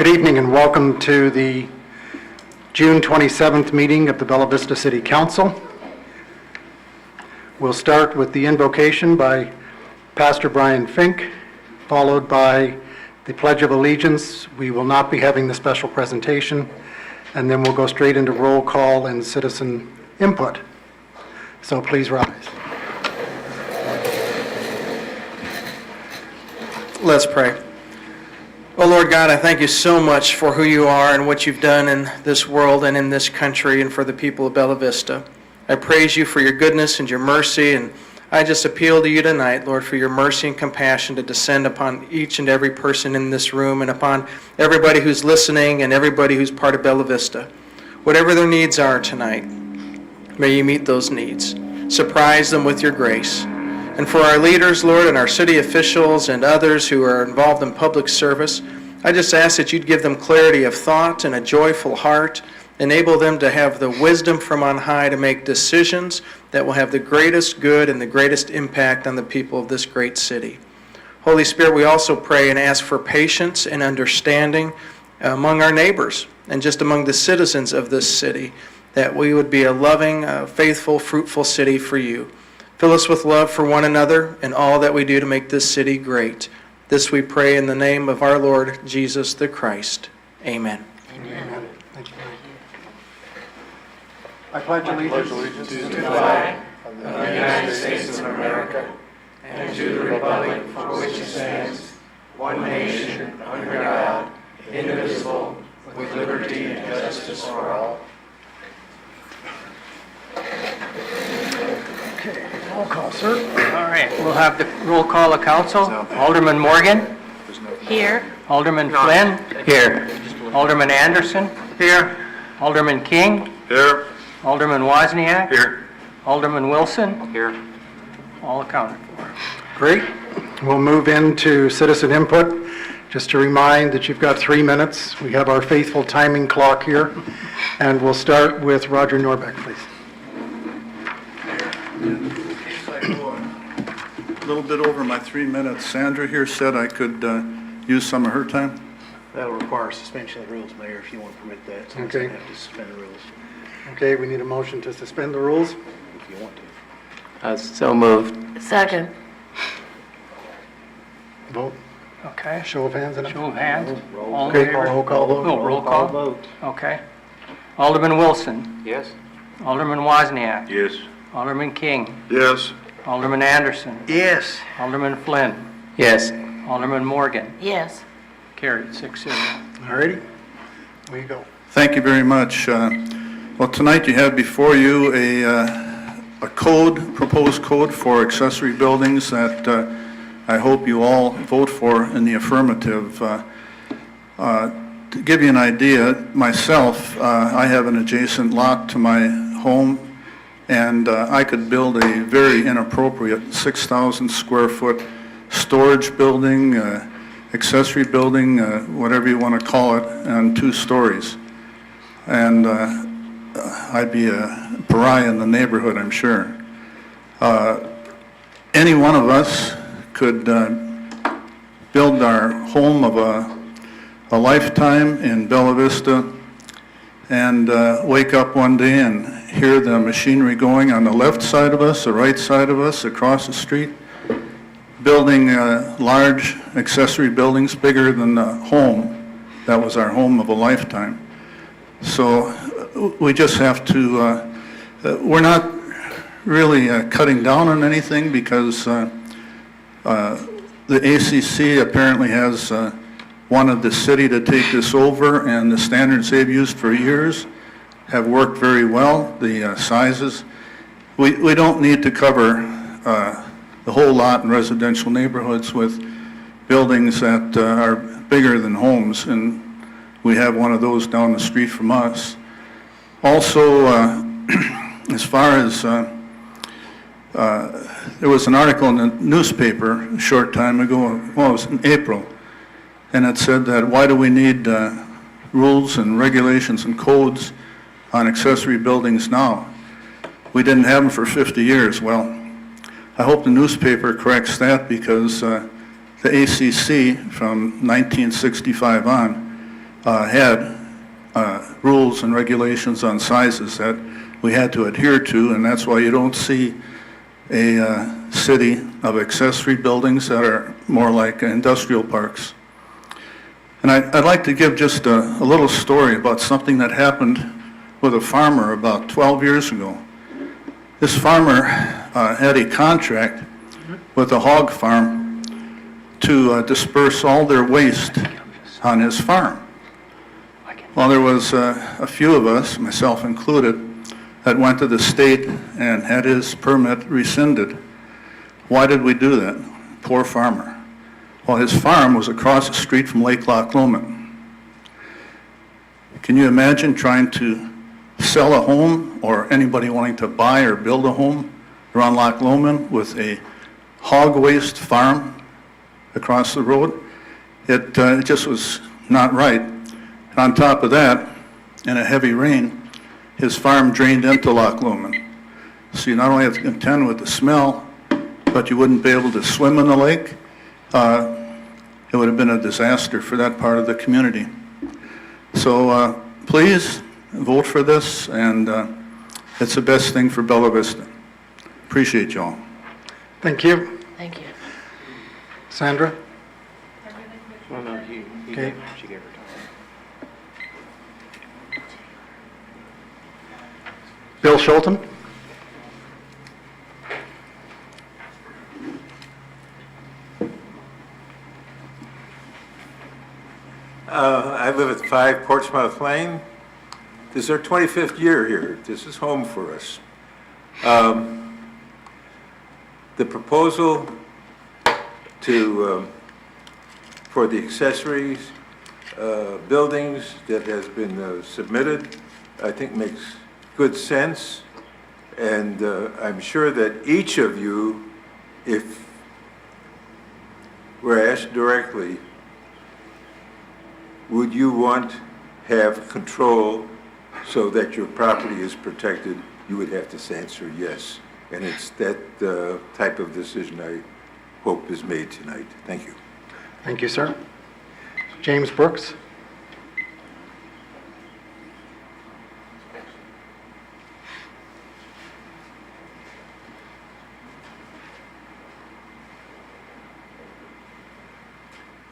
Good evening and welcome to the June 27th meeting of the Bella Vista City Council. We'll start with the invocation by Pastor Brian Fink, followed by the Pledge of Allegiance. We will not be having the special presentation, and then we'll go straight into roll call and citizen input. So please rise. Let's pray. Oh Lord God, I thank you so much for who you are and what you've done in this world and in this country and for the people of Bella Vista. I praise you for your goodness and your mercy, and I just appeal to you tonight, Lord, for your mercy and compassion to descend upon each and every person in this room and upon everybody who's listening and everybody who's part of Bella Vista. Whatever their needs are tonight, may you meet those needs. Surprise them with your grace. And for our leaders, Lord, and our city officials and others who are involved in public service, I just ask that you'd give them clarity of thought and a joyful heart. Enable them to have the wisdom from on high to make decisions that will have the greatest good and the greatest impact on the people of this great city. Holy Spirit, we also pray and ask for patience and understanding among our neighbors and just among the citizens of this city, that we would be a loving, faithful, fruitful city for you. Fill us with love for one another and all that we do to make this city great. This we pray in the name of our Lord Jesus the Christ. Amen. Amen. Thank you. I pledge allegiance to the flag of the United States of America and to the republic for which it stands, one nation, under God, indivisible, with liberty and justice for all. Okay, roll call, sir. All right, we'll have the roll call of council. Alderman Morgan. Here. Alderman Flynn. Here. Alderman Anderson. Here. Alderman King. Here. Alderman Wozniak. Here. Alderman Wilson. Here. All accounted for. Great. We'll move into citizen input. Just to remind that you've got 3 minutes. We have our faithful timing clock here. And we'll start with Roger Norbeck, please. A little bit over my 3 minutes. Sandra here said I could use some of her time. That'll require suspension of the rules, Mayor, if you want to permit that. So Okay. we have to suspend the rules Okay, we need a motion to suspend the rules. if you want to. So moved. Second. Vote. Okay. Show of hands. Show of hands. All in Okay, favor? roll call vote. No, roll call. vote. Okay. Alderman Wilson. Yes? Alderman Wozniak. Yes. Alderman King. Yes. Alderman Anderson. Yes. Alderman Flynn. Yes. Alderman Morgan. Yes. Carried 6-0. All righty. There you go. Thank you very much. Well, tonight you have before you a code, proposed code for accessory buildings that I hope you all vote for in the affirmative. To give you an idea, myself, I have an adjacent lot to my home, and I could build a very inappropriate 6,000 square foot storage building, accessory building, whatever you want to call it, on 2 stories. And I'd be a pariah in the neighborhood, I'm sure. Any one of us could build our home of a lifetime in Bella Vista and wake up one day and hear the machinery going on the left side of us, the right side of us, across the street, building large accessory buildings bigger than the home that was our home of a lifetime. So we just have to, we're not really cutting down on anything because the ACC apparently has wanted the city to take this over, and the standards they've used for years have worked very well, the sizes. We don't need to cover the whole lot in residential neighborhoods with buildings that are bigger than homes, and we have one of those down the street from us. Also, as far as there was an article in the newspaper a short time ago, well, it was in April, and it said that why do we need rules and regulations and codes on accessory buildings now? We didn't have them for 50 years. Well, I hope the newspaper corrects that, because the ACC from 1965 on had rules and regulations on sizes that we had to adhere to, and that's why you don't see a city of accessory buildings that are more like industrial parks. And I'd like to give just a little story about something that happened with a farmer about 12 years ago. This farmer had a contract with a hog farm to disperse all their waste on his farm. Well, there was a few of us, myself included, that went to the state and had his permit rescinded. Why did we do that? Poor farmer. Well, his farm was across the street from Lake Loch Lomond. Can you imagine trying to sell a home or anybody wanting to buy or build a home around Loch Lomond with a hog waste farm across the road? It just was not right. And on top of that, in a heavy rain, his farm drained into Loch Lomond. So you not only have to contend with the smell, but you wouldn't be able to swim in the lake. It would have been a disaster for that part of the community. So please vote for this, and it's the best thing for Bella Vista. Appreciate you all. Thank you. Thank you. Sandra? Well, no, Okay. she gave her time. Bill Schulten? I live at 5 Portsmouth Lane. This is our 25th year here. This is home for us. The proposal for the accessories buildings that has been submitted, I think makes good sense. And I'm sure that each of you, if we're asked directly, would you want to have control so that your property is protected? You would have to answer yes. And it's that type of decision I hope is made tonight. Thank you. Thank you, sir. James Brooks?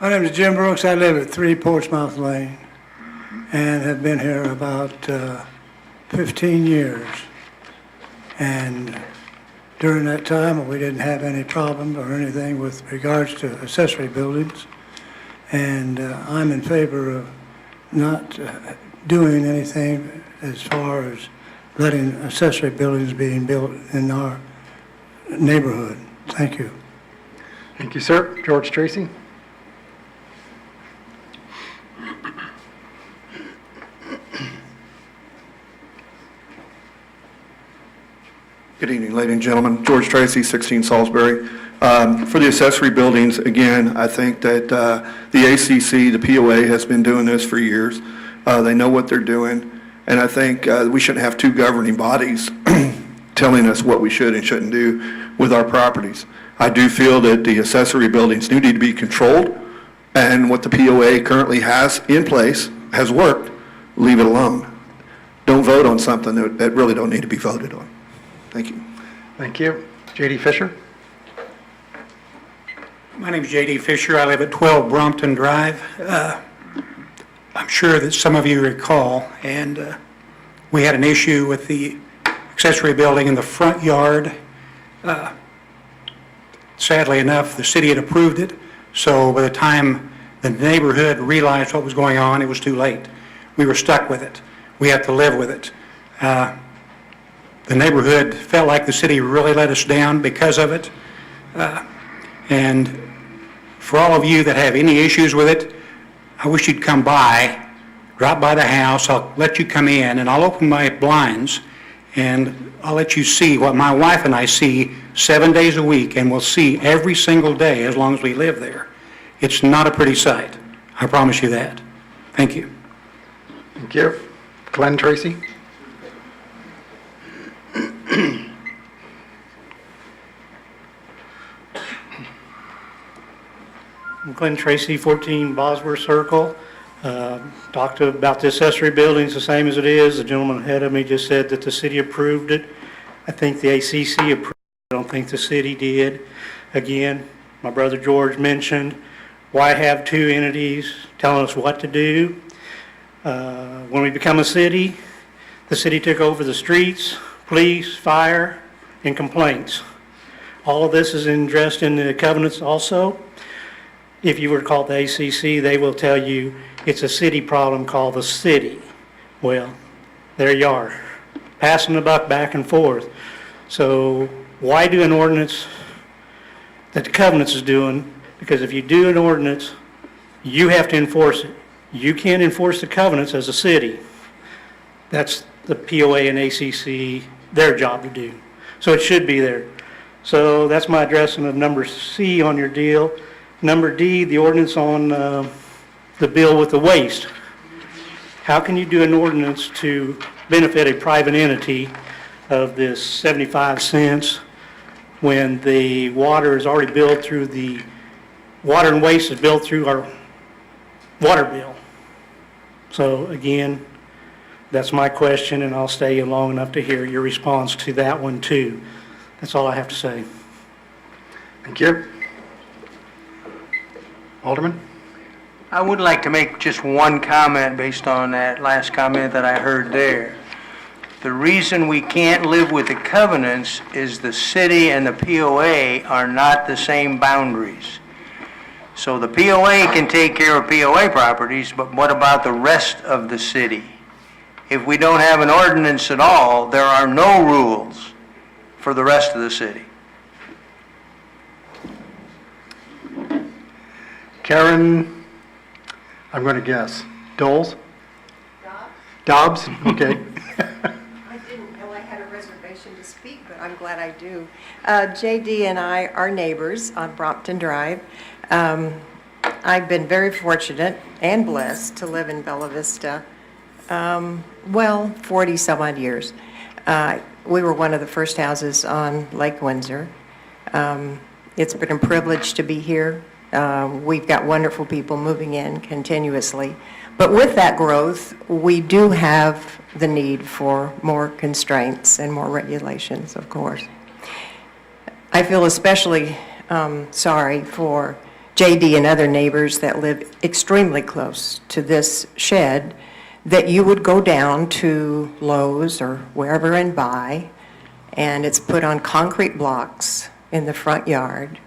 My name is Jim Brooks. I live at 3 Portsmouth Lane and have been here about 15 years. And during that time, we didn't have any problem or anything with regards to accessory buildings. And I'm in favor of not doing anything as far as letting accessory buildings being built in our neighborhood. Thank you. Thank you, sir. George Tracy? Good evening, ladies and gentlemen. George Tracy, 16 Salisbury. For the accessory buildings, again, I think that the ACC, the POA, has been doing this for years. They know what they're doing, and I think we shouldn't have two governing bodies telling us what we should and shouldn't do with our properties. I do feel that the accessory buildings do need to be controlled, and what the POA currently has in place has worked. Leave it alone. Don't vote on something that really don't need to be voted on. Thank you. Thank you. J.D. Fisher? My name is J.D. Fisher. I live at 12 Brompton Drive. I'm sure that some of you recall, and we had an issue with the accessory building in the front yard. Sadly enough, the city had approved it, so by the time the neighborhood realized what was going on, it was too late. We were stuck with it. We had to live with it. The neighborhood felt like the city really let us down because of it. And for all of you that have any issues with it, I wish you'd come by, drop by the house. I'll let you come in, and I'll open my blinds, and I'll let you see what my wife and I see 7 days a week, and we'll see every single day as long as we live there. It's not a pretty sight. I promise you that. Thank you. Thank you. Glenn Tracy? I'm Glenn Tracy, 14 Bosworth Circle. Talked about the accessory buildings the same as it is. The gentleman ahead of me just said that the city approved it. I think the ACC approved it. I don't think the city did. Again, my brother George mentioned, why have two entities telling us what to do? When we become a city, the city took over the streets, police, fire, and complaints. All of this is addressed in the covenants also. If you were to call the ACC, they will tell you it's a city problem called the city. Well, there you are, passing the buck back and forth. So why do an ordinance that the covenants is doing? Because if you do an ordinance, you have to enforce it. You can't enforce the covenants as a city. That's the POA and ACC, their job to do. So it should be there. So that's my addressing of number C on your deal. Number D, the ordinance on the bill with the waste. How can you do an ordinance to benefit a private entity of this 75 cents when the water is already billed through the, water and waste is billed through our water bill? So again, that's my question, and I'll stay in long enough to hear your response to that one too. That's all I have to say. Thank you. Alderman? I would like to make just one comment based on that last comment that I heard there. The reason we can't live with the covenants is the city and the POA are not the same boundaries. So the POA can take care of POA properties, but what about the rest of the city? If we don't have an ordinance at all, there are no rules for the rest of the city. Karen, I'm going to guess. Doles? Dobbs? Okay. I didn't know I had a reservation to speak, but I'm glad I do. JD and I are neighbors on Brompton Drive. I've been very fortunate and blessed to live in Bella Vista, 40 some odd years. We were one of the first houses on Lake Windsor. It's been a privilege to be here. We've got wonderful people moving in continuously. But with that growth, we do have the need for more constraints and more regulations, of course. I feel especially sorry for JD and other neighbors that live extremely close to this shed, that you would go down to Lowe's or wherever and buy, and it's put on concrete blocks in the front yard.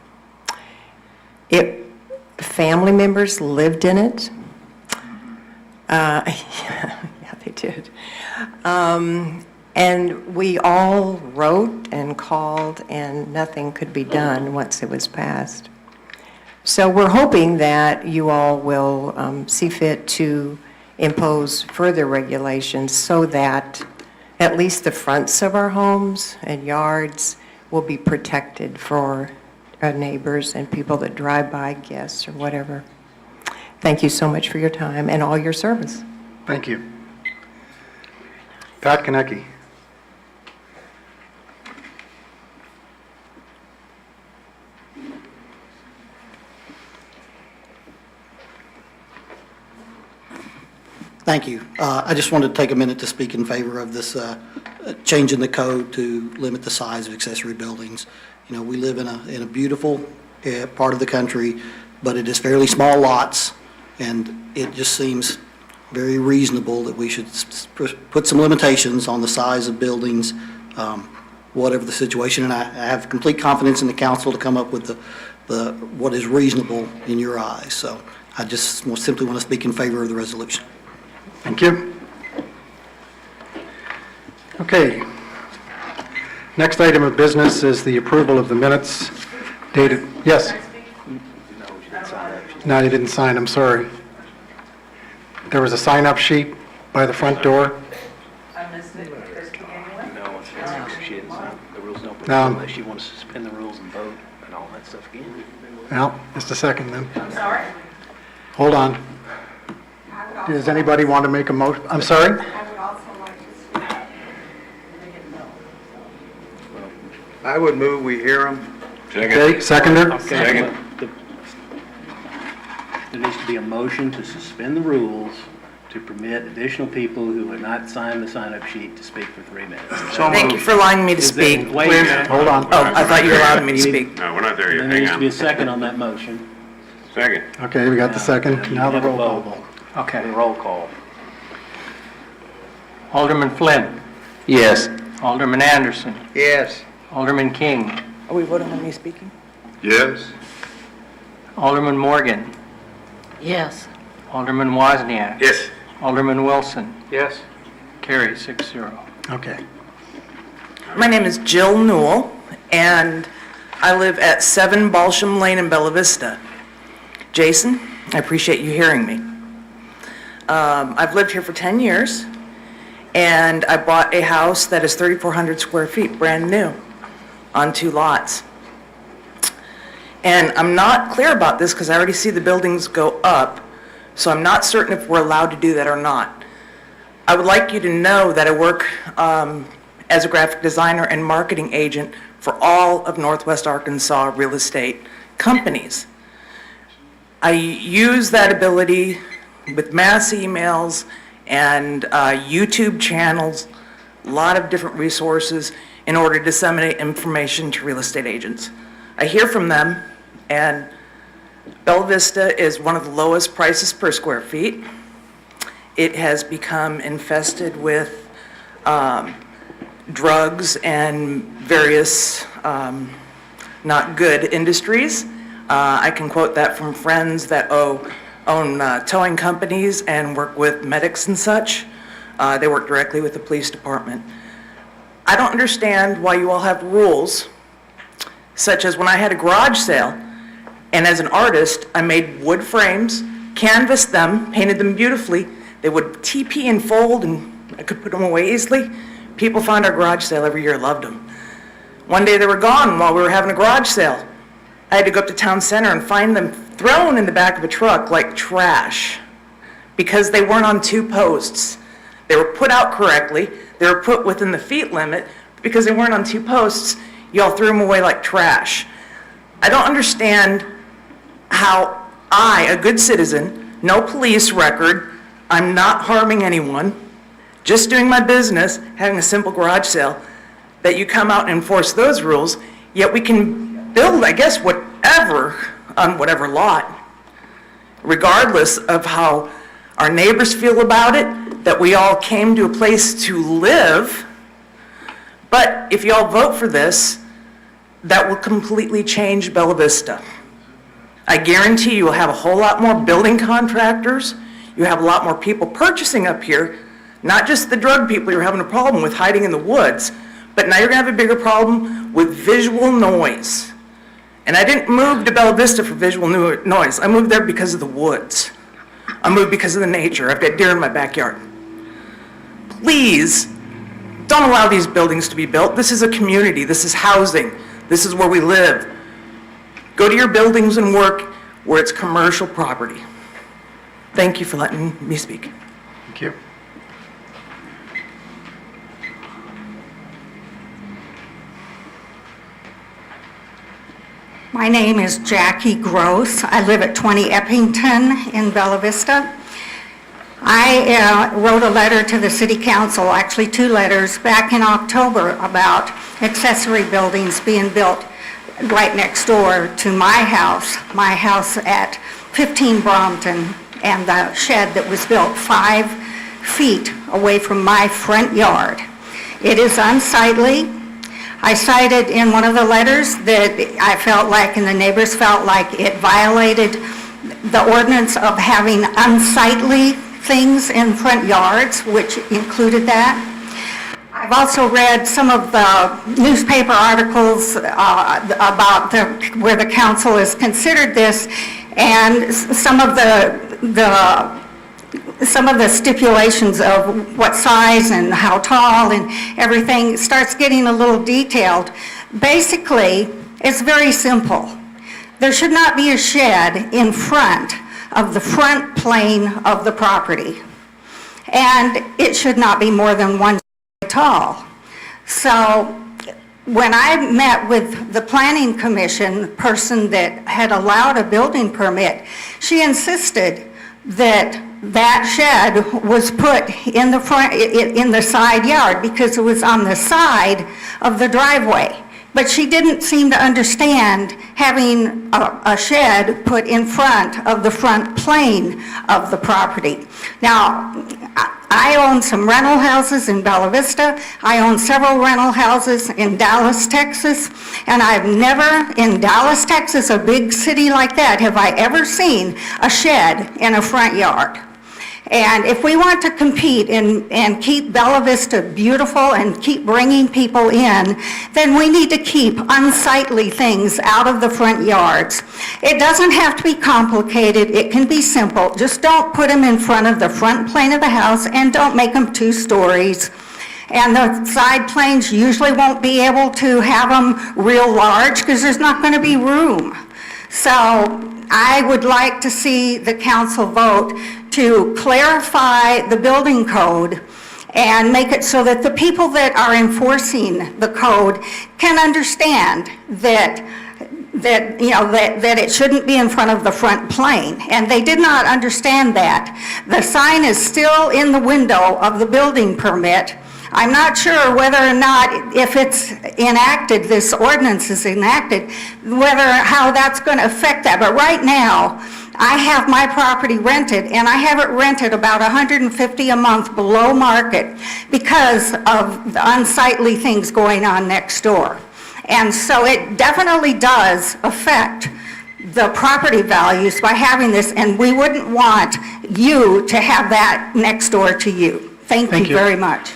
Family members lived in it. Yeah, they did. And we all wrote and called, and nothing could be done once it was passed. So we're hoping that you all will see fit to impose further regulations so that at least the fronts of our homes and yards will be protected for neighbors and people that drive by, guests or whatever. Thank you so much for your time and all your service. Thank you. Pat Konecki. Thank you. I just wanted to take a minute to speak in favor of this change in the code to limit the size of accessory buildings. You know, we live in a beautiful part of the country, but it is fairly small lots, and it just seems very reasonable that we should put some limitations on the size of buildings, whatever the situation. And I have complete confidence in the council to come up with what is reasonable in your eyes. So I just simply want to speak in favor of the resolution. Thank you. Okay. Next item of business is the approval of the minutes dated, yes? No, you didn't sign, I'm sorry. There was a sign-up sheet by the front door. No, she didn't sign. The rules don't No. unless she wants to suspend the rules and vote and all that stuff again. Well, just a second then. I'm sorry? Hold on. Does anybody want to make a motion? I'm sorry? I would also like to speak. I would move we hear them. Okay, seconder? Second. There needs to to be a motion to suspend the rules to permit additional people who have not signed the sign-up sheet to speak for 3 minutes. Thank you for allowing me to Is there- speak. Wait a minute. Hold on. Oh, I thought you allowed me to speak. No, we're not there yet. There Hang needs to be a on. second on that motion. Second. Okay, we got the second. Now the Have a roll call vote. vote. Okay. Roll call. Alderman Flynn. Yes. Alderman Anderson. Yes. Alderman King. Are we voting on me speaking? Yes. Alderman Morgan. Yes. Alderman Wozniak. Yes. Alderman Wilson. Yes. Carried 6-0. Okay. My name is Jill Newell, and I live at 7 Balsham Lane in Bella Vista. Jason, I appreciate you hearing me. I've lived here for 10 years, and I bought a house that is 3,400 square feet, brand new, on 2 lots. And I'm not clear about this because I already see the buildings go up, so I'm not certain if we're allowed to do that or not. I would like you to know that I work as a graphic designer and marketing agent for all of Northwest Arkansas real estate companies. I use that ability with mass emails and YouTube channels, a lot of different resources in order to disseminate information to real estate agents. I hear from them, and Bella Vista is one of the lowest prices per square feet. It has become infested with drugs and various not good industries. I can quote that from friends that own towing companies and work with medics and such. They work directly with the police department. I don't understand why you all have rules, such as when I had a garage sale, and as an artist, I made wood frames, canvassed them, painted them beautifully. They would TP and fold, and I could put them away easily. People found our garage sale every year, loved them. One day they were gone while we were having a garage sale. I had to go up to town center and find them thrown in the back of a truck like trash because they weren't on 2 posts. They were put out correctly. They were put within the feet limit. Because they weren't on 2 posts, y'all threw them away like trash. I don't understand how I, a good citizen, no police record, I'm not harming anyone, just doing my business, having a simple garage sale, that you come out and enforce those rules, yet we can build, I guess, whatever on whatever lot, regardless of how our neighbors feel about it, that we all came to a place to live. But if you all vote for this, that will completely change Bella Vista. I guarantee you will have a whole lot more building contractors. You have a lot more people purchasing up here, not just the drug people you're having a problem with hiding in the woods, but now you're gonna have a bigger problem with visual noise. And I didn't move to Bella Vista for visual noise. I moved there because of the woods. I moved because of the nature. I've got deer in my backyard. Please, don't allow these buildings to be built. This is a community. This is housing. This is where we live. Go to your buildings and work where it's commercial property. Thank you for letting me speak. Thank you. My name is Jackie Gross. I live at 20 Eppington in Bella Vista. I wrote a letter to the city council, actually 2 letters, back in October about accessory buildings being built right next door to my house at 15 Brompton, and the shed that was built 5 feet away from my front yard. It is unsightly. I cited in one of the letters that I felt like, and the neighbors felt like, it violated the ordinance of having unsightly things in front yards, which included that. I've also read some of the newspaper articles about where the council has considered this, and some of the stipulations of what size and how tall and everything starts getting a little detailed. Basically, it's very simple. There should not be a shed in front of the front plane of the property, and it should not be more than 1 foot tall. So when I met with the planning commission person that had allowed a building permit, she insisted that that shed was put in the front, in the side yard because it was on the side of the driveway. But she didn't seem to understand having a shed put in front of the front plane of the property. Now, I own some rental houses in Bella Vista. I own several rental houses in Dallas, Texas. And I've never, in Dallas, Texas, a big city like that, have I ever seen a shed in a front yard. And if we want to compete and keep Bella Vista beautiful and keep bringing people in, then we need to keep unsightly things out of the front yards. It doesn't have to be complicated. It can be simple. Just don't put them in front of the front plane of the house and don't make them 2 stories. And the side planes usually won't be able to have them real large because there's not going to be room. So I would like to see the council vote to clarify the building code and make it so that the people that are enforcing the code can understand that it shouldn't be in front of the front plane. And they did not understand that. The sign is still in the window of the building permit. I'm not sure whether or not, if it's enacted, this ordinance is enacted, how that's going to affect that. But right now, I have my property rented, and I have it rented about $150 a month below market because of the unsightly things going on next door. And so it definitely does affect the property values by having this, and we wouldn't want you to have that next door to you. Thank you very much.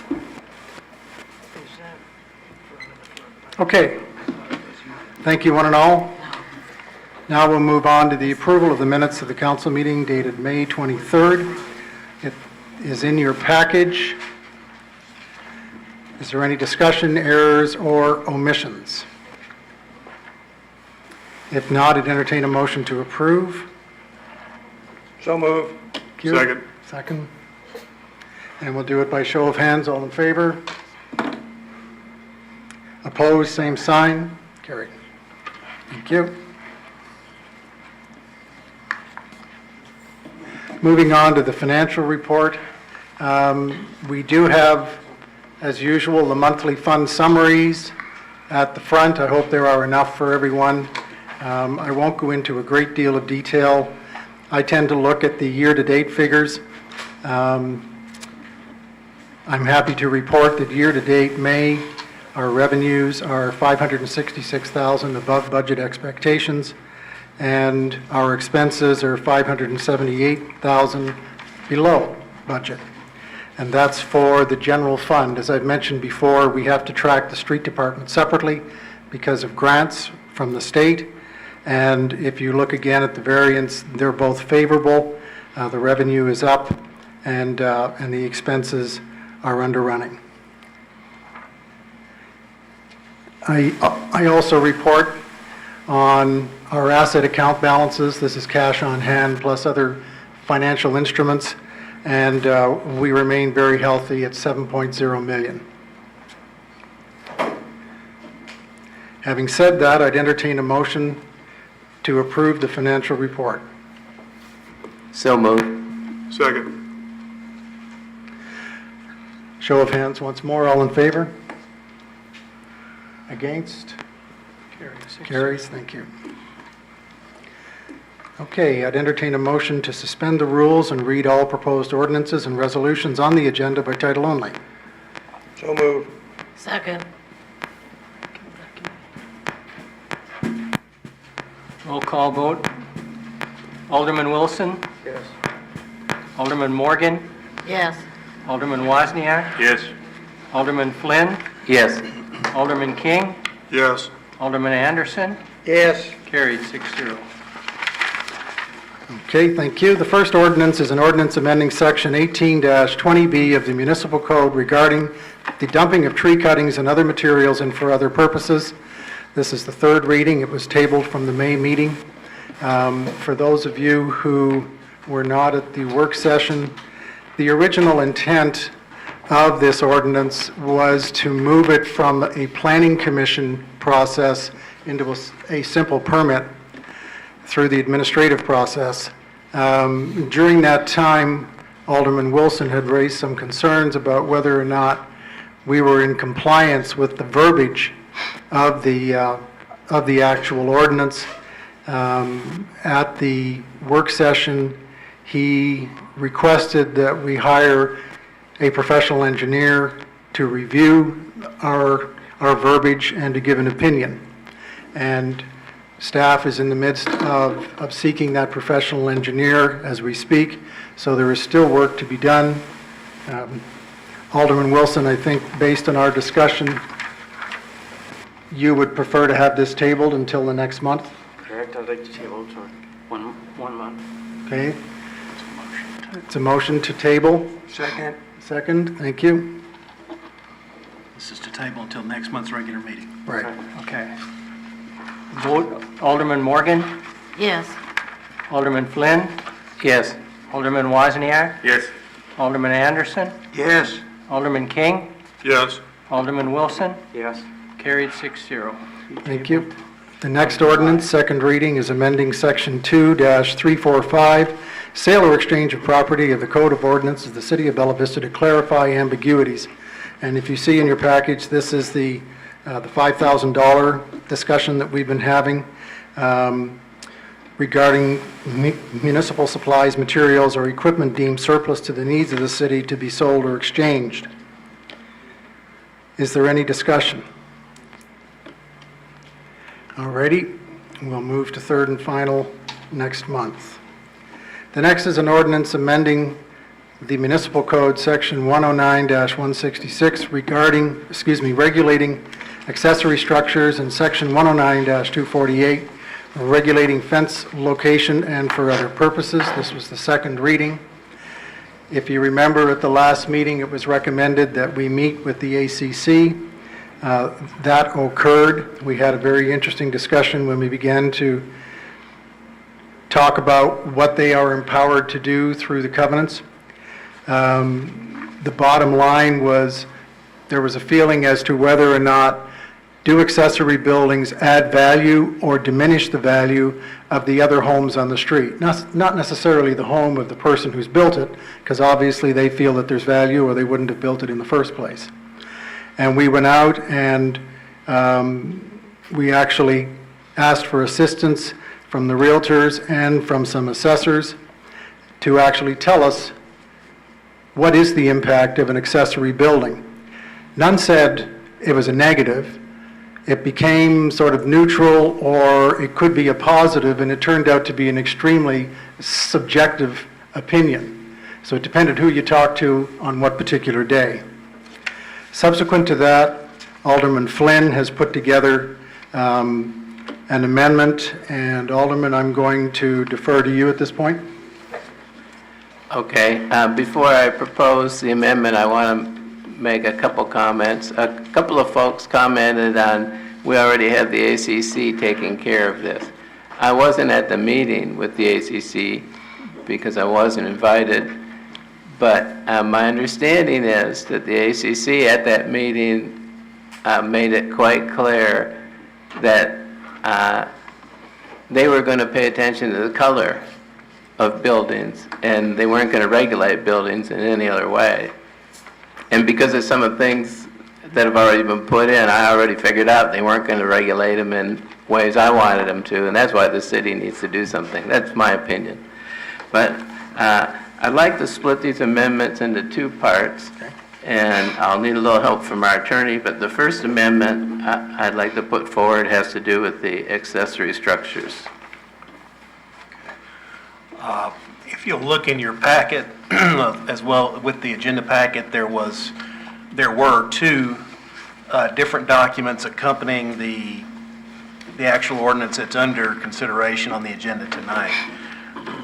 Okay. Thank you, one and all. Now we'll move on to the approval of the minutes of the council meeting dated May 23rd. It is in your package. Is there any discussion, errors, or omissions? If not, I'd entertain a motion to approve. So move. Thank you. Second. And we'll do it by show of hands. All in favor? Opposed, same sign. Carried. Thank you. Moving on to the financial report. We do have, as usual, the monthly fund summaries at the front. I hope there are enough for everyone. I won't go into a great deal of detail. I tend to look at the year-to-date figures. I'm happy to report that year-to-date May, our revenues are $566,000 above budget expectations, and our expenses are $578,000 below budget. And that's for the general fund. As I've mentioned before, we have to track the street department separately because of grants from the state. And if you look again at the variance, they're both favorable. The revenue is up, and the expenses are underrunning. I also report on our asset account balances. This is cash on hand plus other financial instruments, and we remain very healthy at $7.0 million. Having said that, I'd entertain a motion to approve the financial report. So moved. Second. Show of hands once more. All in favor? Against? Carries. Thank you. Okay, I'd entertain a motion to suspend the rules and read all proposed ordinances and resolutions on the agenda by title only. So moved. Second. Roll call vote. Alderman Wilson? Yes. Alderman Morgan? Yes. Alderman Wozniak? Yes. Alderman Flynn? Yes. Alderman King? Yes. Alderman Anderson? Yes. Carried 6-0. Okay, thank you. The first ordinance is an ordinance amending Section 18-20B of the Municipal Code regarding the dumping of tree cuttings and other materials and for other purposes. This is the third reading. It was tabled from the May meeting. For those of you who were not at the work session, the original intent of this ordinance was to move it from a planning commission process into a simple permit through the administrative process. During that time, Alderman Wilson had raised some concerns about whether or not we were in compliance with the verbiage of the actual ordinance. At the work session, he requested that we hire a professional engineer to review our verbiage and to give an opinion. And staff is in the midst of seeking that professional engineer as we speak, so there is still work to be done. Alderman Wilson, I think, based on our discussion, you would prefer to have this tabled until the next month? Correct, I'd like to table it for one month. Okay. It's a motion to table. Second. Second, thank you. This is to table until next month's regular meeting. Right. Okay. Vote, Alderman Morgan, Yes. Alderman Flynn, Yes. Alderman Wozniak, Yes. Alderman Anderson, Yes. Alderman King, Yes. Alderman Wilson, Yes. carried 6-0. Thank you. The next ordinance, second reading, is amending Section 2-345, sale or exchange of property of the Code of Ordinances of the City of Bella Vista to clarify ambiguities. And if you see in your package, this is the $5,000 discussion that we've been having regarding municipal supplies, materials, or equipment deemed surplus to the needs of the city to be sold or exchanged. Is there any discussion? Alrighty, we'll move to third and final next month. The next is an ordinance amending the Municipal Code, Section 109-166, regulating accessory structures, and Section 109-248, regulating fence location and for other purposes. This was the second reading. If you remember, at the last meeting, it was recommended that we meet with the ACC. That occurred. We had a very interesting discussion when we began to talk about what they are empowered to do through the covenants. The bottom line was there was a feeling as to whether or not do accessory buildings add value or diminish the value of the other homes on the street. Not necessarily the home of the person who's built it, because obviously they feel that there's value or they wouldn't have built it in the first place. And we went out and we actually asked for assistance from the realtors and from some assessors to actually tell us what is the impact of an accessory building. None said it was a negative. It became sort of neutral, or it could be a positive, and it turned out to be an extremely subjective opinion. So it depended who you talked to on what particular day. Subsequent to that, Alderman Flynn has put together an amendment, and Alderman, I'm going to defer to you at this point. Okay, before I propose the amendment, I want to make a couple comments. A couple of folks commented on, we already have the ACC taking care of this. I wasn't at the meeting with the ACC because I wasn't invited, but my understanding is that the ACC at that meeting made it quite clear that they were going to pay attention to the color of buildings, and they weren't going to regulate buildings in any other way. And because of some of the things that have already been put in, I already figured out they weren't going to regulate them in ways I wanted them to, and that's why the city needs to do something. That's my opinion. But I'd like to split these amendments into two parts, and I'll need a little help from our attorney, but the first amendment I'd like to put forward has to do with the accessory structures. If you'll look in your packet, as well with the agenda packet, there were two different documents accompanying the actual ordinance that's under consideration on the agenda tonight.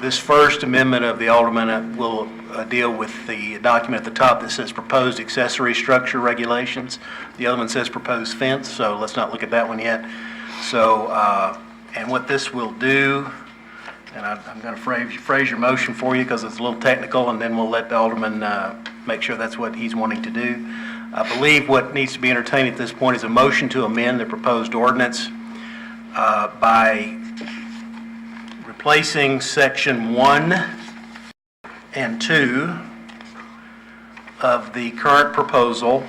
This first amendment of the Alderman will deal with the document at the top that says proposed accessory structure regulations. The other one says proposed fence, so let's not look at that one yet. So, and what this will do, and I'm going to phrase your motion for you because it's a little technical, and then we'll let the Alderman make sure that's what he's wanting to do. I believe what needs to be entertained at this point is a motion to amend the proposed ordinance by replacing Section 1 and 2 of the current proposal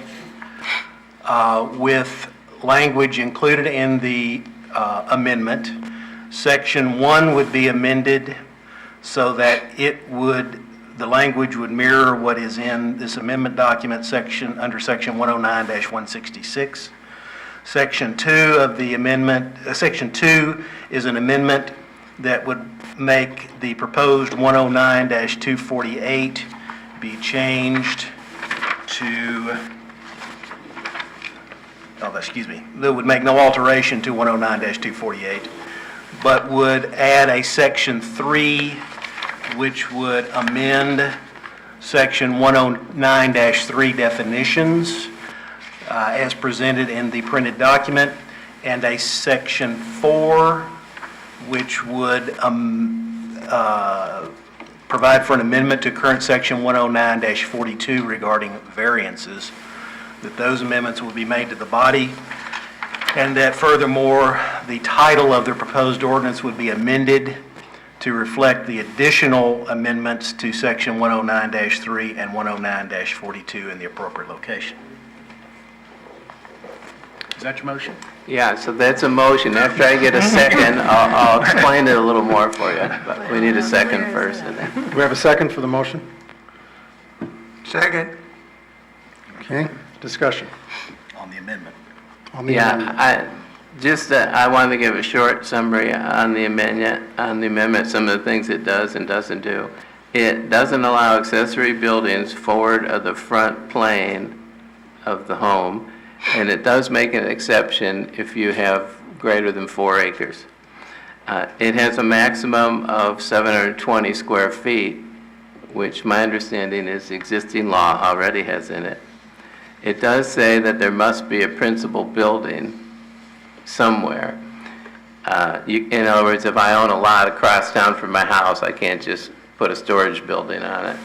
with language included in the amendment. Section 1 would be amended so that the language would mirror what is in this amendment document under Section 109-166. Section 2 of the amendment, Section 2 is an amendment that would make the proposed 109-248 be changed to, that would make no alteration to 109-248, but would add a Section 3, which would amend Section 109-3 definitions as presented in the printed document, and a Section 4, which would provide for an amendment to current Section 109-42 regarding variances, that those amendments will be made to the body, and that furthermore, the title of the proposed ordinance would be amended to reflect the additional amendments to Section 109-3 and 109-42 in the appropriate location. Is that your motion? Yeah, so that's a motion. After I get a second, I'll explain it a little more for you, but we need a second first. And then. Do we have a second for the motion? Second. Okay, discussion. On the amendment. On the amendment. I wanted to give a short summary on the amendment, some of the things it does and doesn't do. It doesn't allow accessory buildings forward of the front plane of the home, and it does make an exception if you have greater than 4 acres. It has a maximum of 720 square feet, which my understanding is the existing law already has in it. It does say that there must be a principal building somewhere. In other words, if I own a lot across town from my house, I can't just put a storage building on it.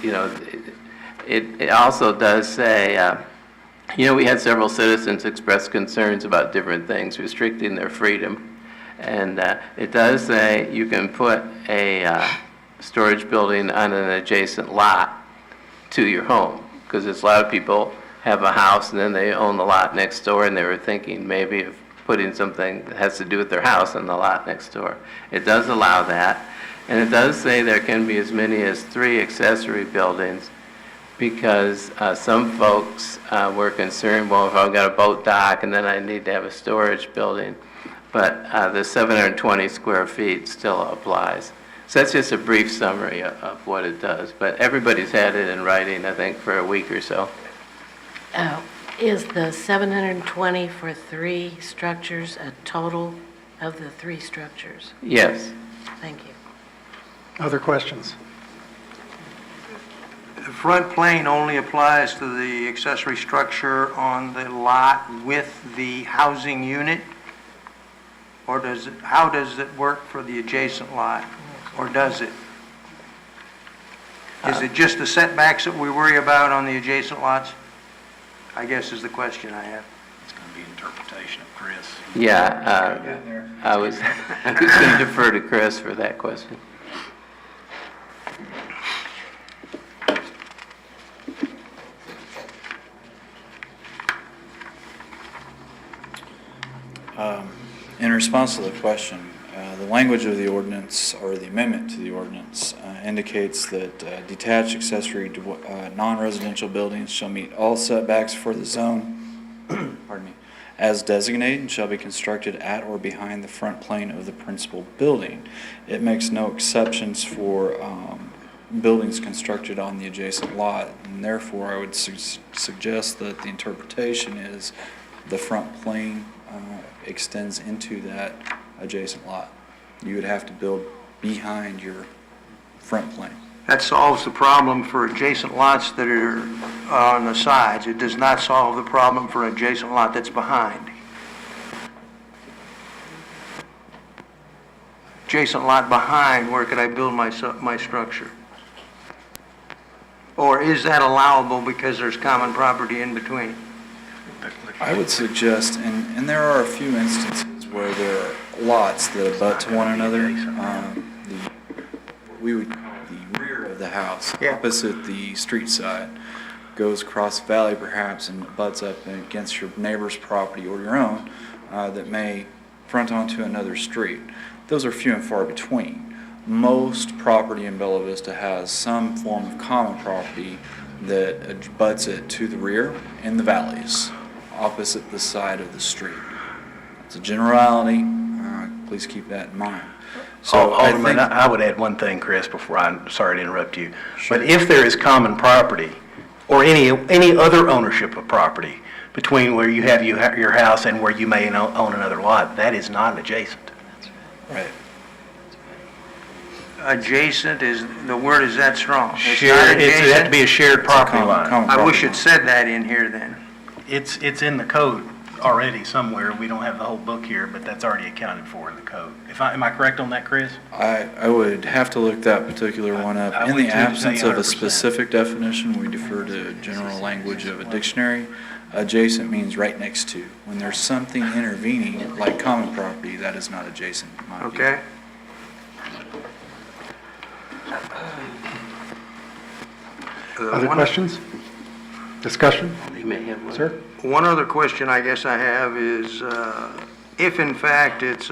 You know, it also does say, we had several citizens express concerns about different things restricting their freedom. And it does say you can put a storage building on an adjacent lot to your home, because there's a lot of people have a house and then they own the lot next door, and they were thinking maybe of putting something that has to do with their house on the lot next door. It does allow that, and it does say there can be as many as 3 accessory buildings, because some folks were concerned, well, if I've got a boat dock and then I need to have a storage building, but the 720 square feet still applies. So that's just a brief summary of what it does, but everybody's had it in writing, I think, for a week or so. Is the 720 for 3 structures a total of the 3 structures? Yes. Thank you. Other questions? The front plane only applies to the accessory structure on the lot with the housing unit? Or how does it work for the adjacent lot? Or does it? Is it just the setbacks that we worry about on the adjacent lots? I guess is the question I have. It's going to be interpretation of Chris. Yeah, I was going to defer to Chris for that question. In response to the question, the language of the ordinance, or the amendment to the ordinance, indicates that detached accessory non-residential buildings shall meet all setbacks for the zone pardon me, as designated, and shall be constructed at or behind the front plane of the principal building. It makes no exceptions for buildings constructed on the adjacent lot, and therefore I would suggest that the interpretation is the front plane extends into that adjacent lot. You would have to build behind your front plane. That solves the problem for adjacent lots that are on the sides. It does not solve the problem for an adjacent lot that's behind. Adjacent lot behind, where could I build my structure? Or is that allowable because there's common property in between? I would suggest, and there are a few instances where there are lots that abut to one another. We would call the rear of the house, Yeah. opposite the street side, goes across the valley perhaps and butts up against your neighbor's property or your own that may front onto another street. Those are few and far between. Most property in Bella Vista has some form of common property that butts it to the rear in the valleys, opposite the side of the street. It's a generality. Please keep that in mind. So Alderman, I would add one thing, Chris, before I'm sorry to interrupt you. But if there is common property or any other ownership of property between where you have your house and where you may own another lot, that is not adjacent. Right. Adjacent is, the word is that strong. It's not Shared, it have to adjacent. be a shared property line. I wish it said that in here then. It's in the code already somewhere. We don't have the whole book here, but that's already accounted for in the code. Am I correct on that, Chris? I would have to look that particular one up. I In would the too, absence of a 100%. specific definition, we defer to general language of a dictionary. Adjacent means right next to. When there's something intervening, like common property, that is not adjacent, in my view. Okay? Other questions? Discussion? You may have one. Sir? One other question I guess I have is, if in fact it's,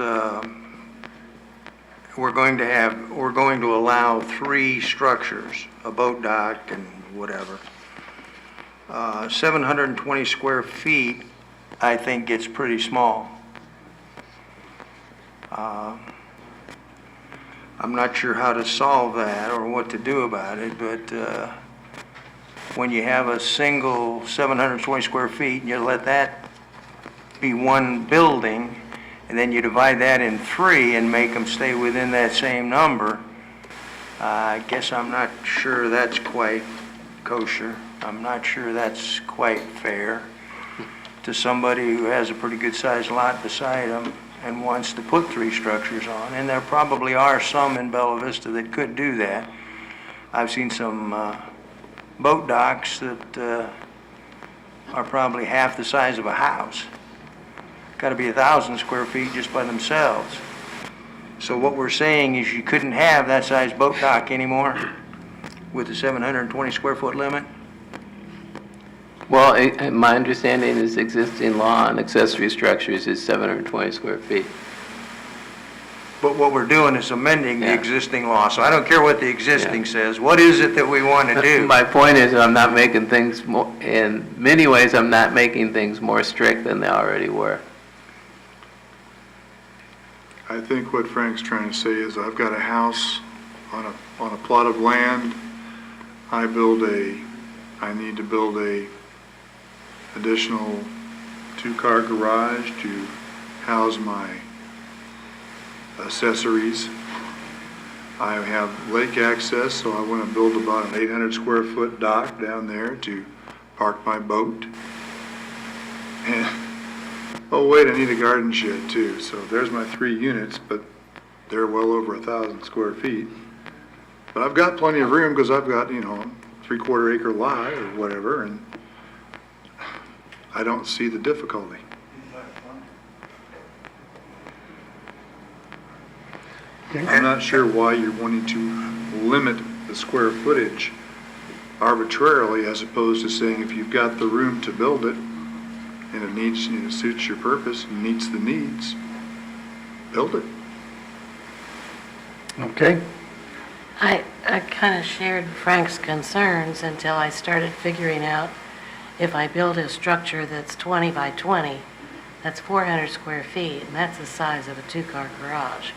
we're going to allow 3 structures, a boat dock and whatever, 720 square feet, I think gets pretty small. I'm not sure how to solve that or what to do about it, but when you have a single 720 square feet, and you let that be one building, and then you divide that in 3 and make them stay within that same number, I guess I'm not sure that's quite kosher. I'm not sure that's quite fair to somebody who has a pretty good-sized lot beside them and wants to put 3 structures on. And there probably are some in Bella Vista that could do that. I've seen some boat docks that are probably half the size of a house. Got to be 1,000 square feet just by themselves. So what we're saying is you couldn't have that size boat dock anymore with the 720 square foot limit? Well, my understanding is existing law on accessory structures is 720 square feet. But what we're doing is amending the Yeah. existing law, so I don't care what the existing says. What is it that we want to do? My point is, I'm not making things more, in many ways, I'm not making things more strict than they already were. I think what Frank's trying to say is I've got a house on a plot of land. I need to build a additional 2-car garage to house my accessories. I have lake access, so I want to build about an 800 square foot dock down there to park my boat. And, oh wait, I need a garden shed too. So there's my 3 units, but they're well over 1,000 square feet. But I've got plenty of room because I've got, 3/4 acre lot or whatever, and I don't see the difficulty. I'm not sure why you're wanting to limit the square footage arbitrarily as opposed to saying if you've got the room to build it and it needs, suits your purpose and meets the needs, build it. Okay. I kind of shared Frank's concerns until I started figuring out if I build a structure that's 20 by 20, that's 400 square feet, and that's the size of a 2-car garage.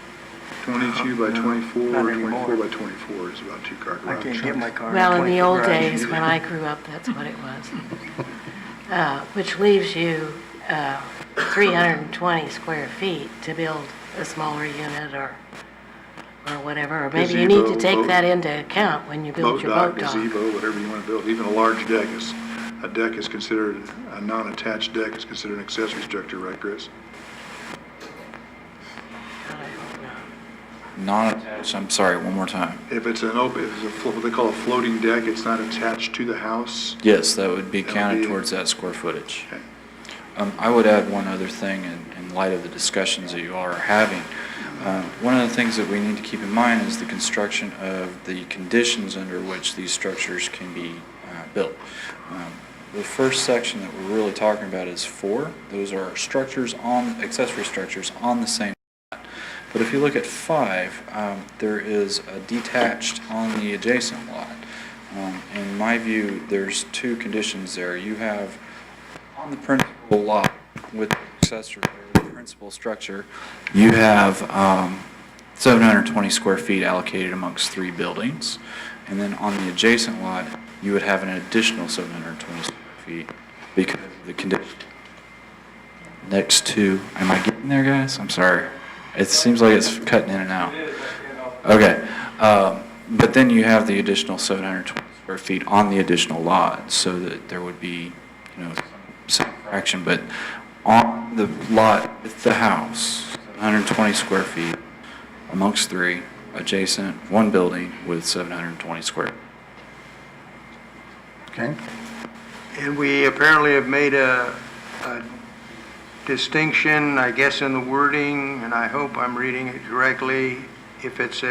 22 by 24 Not or anymore. 24 by 24 is about 2-car I garage. can't get my car in a Well, in the 20-foot old garage days, either. when I grew up, that's what it was. Which leaves you 320 square feet to build a smaller unit or whatever. Or maybe you need to Gazebo, take boat- that into account when you build Boat your dock, boat dock. gazebo, whatever you want to build. Even a large deck is considered, a non-attached deck is considered an accessory structure, right, Chris? Non-attached, I'm sorry, one more time. If it's what they call a floating deck, it's not attached to the house? Yes, that would be That would counted be- towards that square footage. Okay. I would add one other thing in light of the discussions that you all are having. One of the things that we need to keep in mind is the construction of the conditions under which these structures can be built. The first section that we're really talking about is 4. Those are accessory structures on the same lot. But if you look at 5, there is a detached on the adjacent lot. In my view, there's 2 conditions there. You have on the principal lot with the accessory, or the principal structure, you have 720 square feet allocated amongst 3 buildings. And then on the adjacent lot, you would have an additional 720 square feet because of the condition next to, am I getting there, guys? I'm sorry. It seems like it's cutting in and out. Okay. But then you have the additional 720 square feet on the additional lot, so that there would be, some fraction. But on the lot with the house, 720 square feet amongst 3, adjacent, 1 building with 720 square. Okay? And we apparently have made a distinction, I guess, in the wording, and I hope I'm reading it correctly. If it's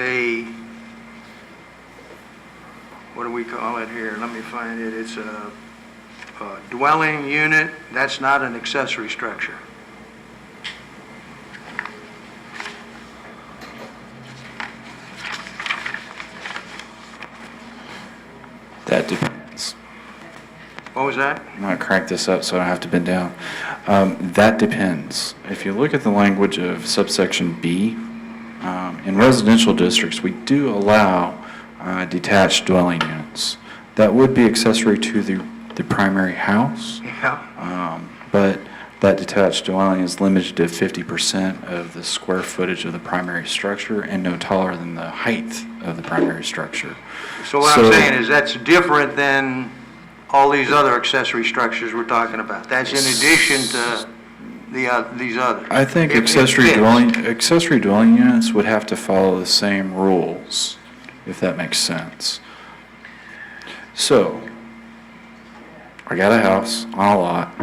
what do we call it here? Let me find it. It's a dwelling unit. That's not an accessory structure. That depends. What was that? I'm going to crank this up so I don't have to bend down. That depends. If you look at the language of subsection B, in residential districts, we do allow detached dwelling units. That would be accessory to the primary house. Yeah. But that detached dwelling is limited to 50% of the square footage of the primary structure and no taller than the height of the primary structure. So what I'm saying is that's different than all these other accessory structures we're talking about. That's in addition to these others. I think If it accessory fits. dwelling units would have to follow the same rules, if that makes sense. So, I got a house on a lot.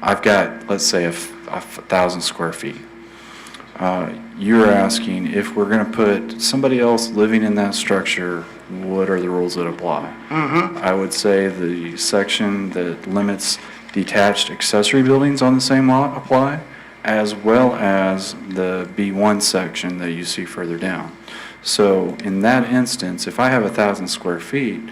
I've got, let's say, 1,000 square feet. You're asking if we're going to put somebody else living in that structure, what are the rules that apply? Mm-hmm. I would say the section that limits detached accessory buildings on the same lot apply, as well as the B1 section that you see further down. So in that instance, if I have 1,000 square feet,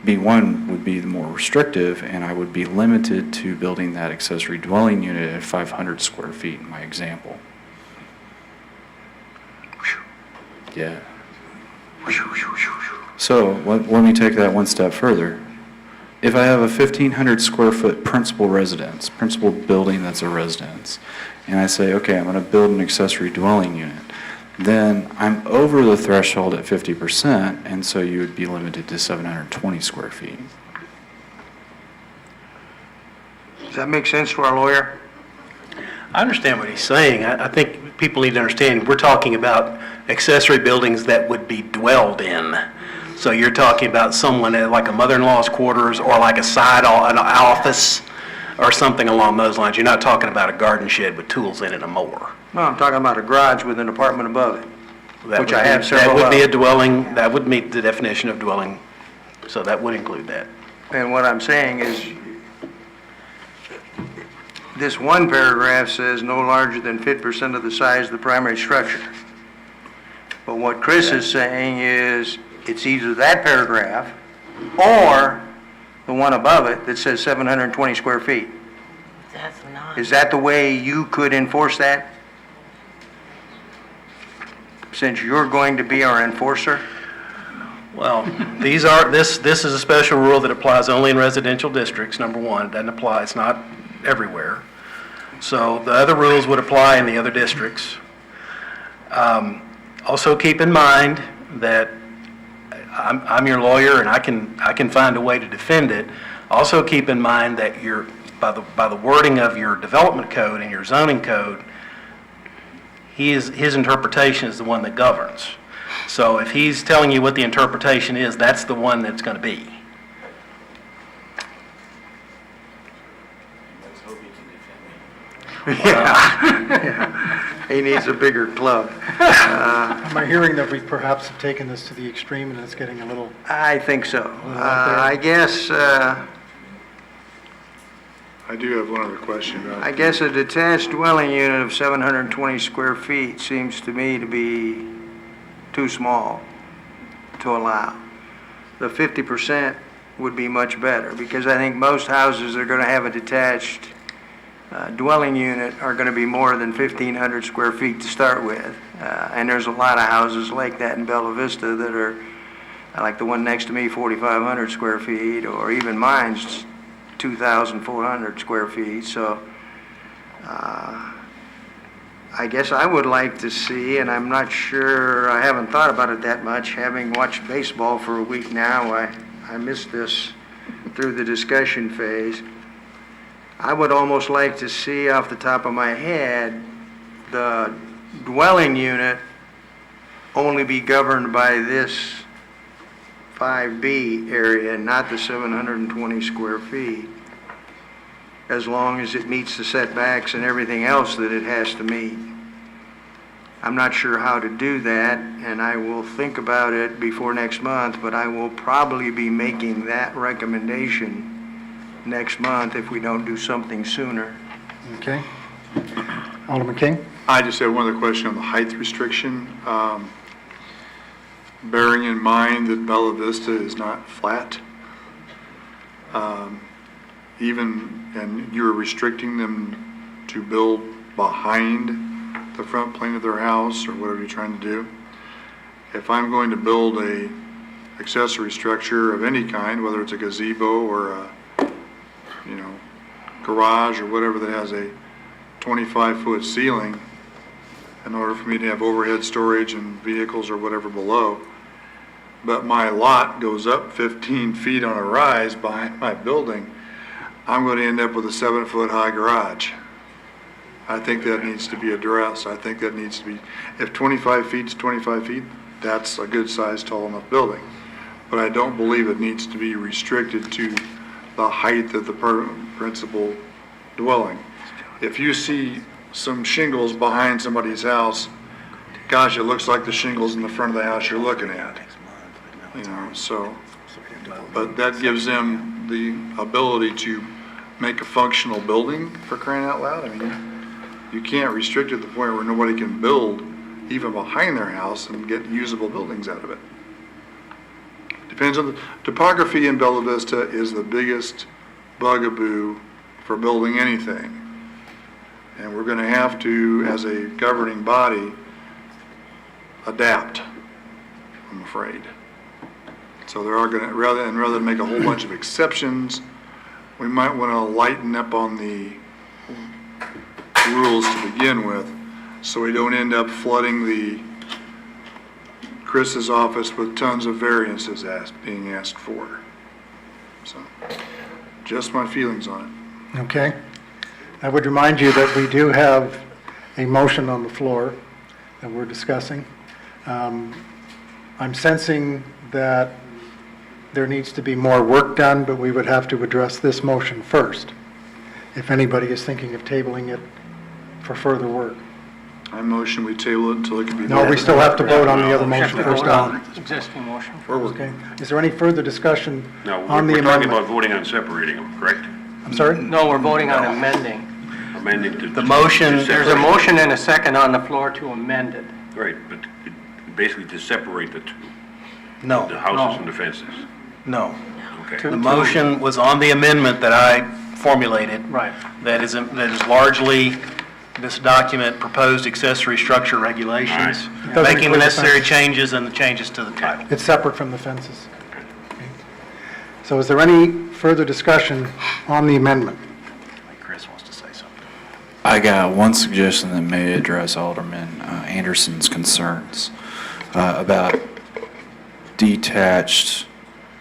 B1 would be the more restrictive, and I would be limited to building that accessory dwelling unit at 500 square feet in my example. Yeah. So let me take that one step further. If I have a 1,500 square foot principal residence, principal building that's a residence, and I say, okay, I'm going to build an accessory dwelling unit, then I'm over the threshold at 50%, and so you would be limited to 720 square feet. Does that make sense to our lawyer? I understand what he's saying. I think people need to understand, we're talking about accessory buildings that would be dwelled in. So you're talking about someone at like a mother-in-law's quarters or like an office or something along those lines. You're not talking about a garden shed with tools in it and a mower. No, I'm talking about a garage with an apartment above it, That which would I be- have several That would be a of. dwelling, that would meet the definition of dwelling, so that would include that. And what I'm saying is, this one paragraph says no larger than 50% of the size of the primary structure. But what Chris is saying is, it's either that paragraph or the one above it that says 720 square feet. That's not. Is that the way you could enforce that? Since you're going to be our enforcer? Well, this is a special rule that applies only in residential districts, number one. It doesn't apply, it's not everywhere. So the other rules would apply in the other districts. Also keep in mind that I'm your lawyer and I can find a way to defend it. Also keep in mind that by the wording of your development code and your zoning code, his interpretation is the one that governs. So if he's telling you what the interpretation is, that's the one that's going to be. He needs a bigger club. Am I hearing that we perhaps have taken this to the extreme and it's getting a little... I think so. out there. I do have one other question about. I guess a detached dwelling unit of 720 square feet seems to me to be too small to allow. The 50% would be much better, because I think most houses that are going to have a detached dwelling unit are going to be more than 1,500 square feet to start with. And there's a lot of houses like that in Bella Vista that are, like the one next to me, 4,500 square feet, or even mine's 2,400 square feet. So I guess I would like to see, and I'm not sure, I haven't thought about it that much, having watched baseball for a week now, I missed this through the discussion phase. I would almost like to see off the top of my head the dwelling unit only be governed by this 5B area, not the 720 square feet, as long as it meets the setbacks and everything else that it has to meet. I'm not sure how to do that, and I will think about it before next month, but I will probably be making that recommendation next month if we don't do something sooner. Okay. Alderman King? I just have one other question on the height restriction. Bearing in mind that Bella Vista is not flat, and you're restricting them to build behind the front plane of their house or whatever you're trying to do. If I'm going to build a accessory structure of any kind, whether it's a gazebo or a garage or whatever that has a 25-foot ceiling, in order for me to have overhead storage and vehicles or whatever below, but my lot goes up 15 feet on a rise behind my building, I'm going to end up with a 7-foot high garage. I think that needs to be addressed. I think that needs to be, if 25 feet is 25 feet, that's a good size, tall enough building. But I don't believe it needs to be restricted to the height of the principal dwelling. If you see some shingles behind somebody's house, gosh, it looks like the shingles in the front of the house you're looking at. But that gives them the ability to make a functional building, for crying out loud. I mean, you can't restrict it to the point where nobody can build even behind their house and get usable buildings out of it. Depends on the topography in Bella Vista is the biggest bugaboo for building anything. And we're going to have to, as a governing body, adapt, I'm afraid. So there are going to, rather than make a whole bunch of exceptions, we might want to lighten up on the rules to begin with, so we don't end up flooding Chris's office with tons of variances being asked for. So, just my feelings on it. Okay. I would remind you that we do have a motion on the floor that we're discussing. I'm sensing that there needs to be more work done, but we would have to address this motion first, if anybody is thinking of tabling it for further work. I motion we table it until it can be. No, we still have to vote on the other motion first. Existing motion. Okay. Is there any further discussion No, on the we're talking amendment? about voting on separating them, correct? I'm sorry? No, we're voting on amending. Amending to. The motion, to there's a separate. motion and a second on the floor to amend it. Right, but basically to separate the two, No. the houses and the fences. No. Okay. The motion was on the amendment that I formulated. Right. That is largely this document, proposed accessory structure regulations, It doesn't making the include the necessary fences. changes and the changes to the title. It's separate from the fences. Okay. So is there any further discussion on the amendment? Chris wants to say something. I got one suggestion that may address Alderman Anderson's concerns about detached